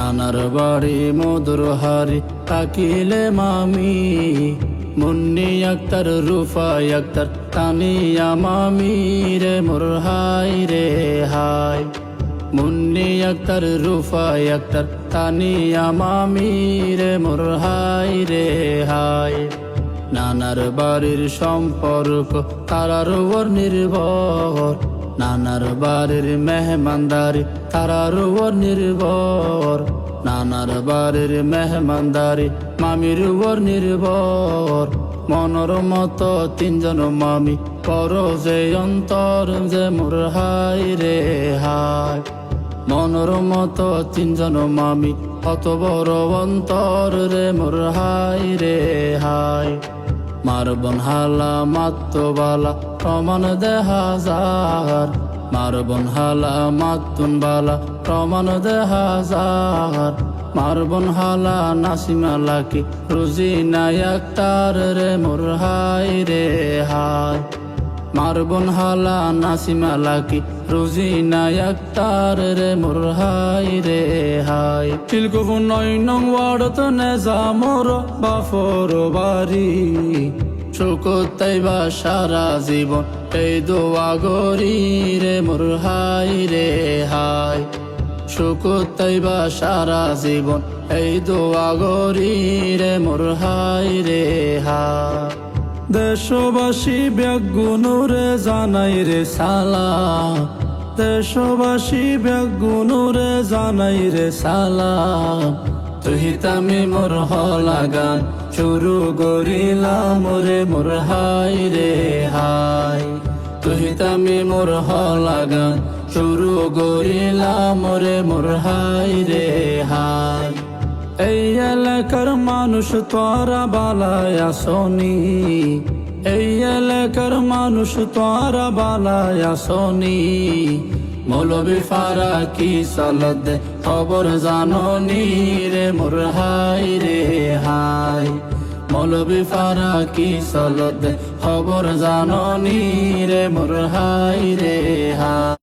নানার বাড়ি মধুর হারি তাকিলে মামি, মুন্নি আক্তার রুফাই আক্তার তানিয়া মামি রে মোর হাই রে হাই। মুন্নি আক্তার রুফাই আক্তার তানিয়া মামি রে মোর হাই রে হাই। নানার বাড়ির সম্পর্ক তারার উপর নির্ভর, নানার বাড়ির মেহমানদারি তারার উপর নির্ভর, নানার বাড়ির মেহমানদারি মামির উপর নির্ভর। মনর মতো তিনজন মামি পর যে অন্তর যে মোর হাই রে হাই। মনর মতো তিনজন মামি কত বড় অন্তর রে মোর হাই রে হাই। মারবন হালা মাত্তো বালা প্রমাণ দে হাজার, মারবন হালা মাতুন বালা প্রমাণ দে হাজার। মারবন হালা নাসিমা লাকি রোজিনা আক্তার রে মোর হাই রে হাই। মারবন হালা নাসিমা লাকি রোজিনা আক্তার রে মোর হাই রে হাই। তিলকবু ৯ নং ওয়ার্ডত নেজা মোর বাফর বাড়ি, শুকতাইবা সারা জীবন এই দোয়া গরি রে মোর হাই রে হাই। শুকতাইবা সারা জীবন এই দোয়া গরি রে মোর হাই রে হাই। দেশবাসী বেগুনুরে জানাই রে সালাম, দেশবাসী বেগুনুরে জানাই রে সালাম। তুহিতামি মোর হলা গান শুরু করিলাম রে মোর হাই রে হাই। তুহিতামি মোর হলা গান শুরু করিলাম রে মোর হাই রে হাই। এই এলাকার মানুষ তোরা বালায় আসনি, এই এলাকার মানুষ তোরা বালায় আসনি। মৌলবি ফারাকি সালাত খবর জাননি রে মোর হাই রে হাই। মৌলবি ফারাকি সালাত খবর জাননি রে মোর হাই রে হাই।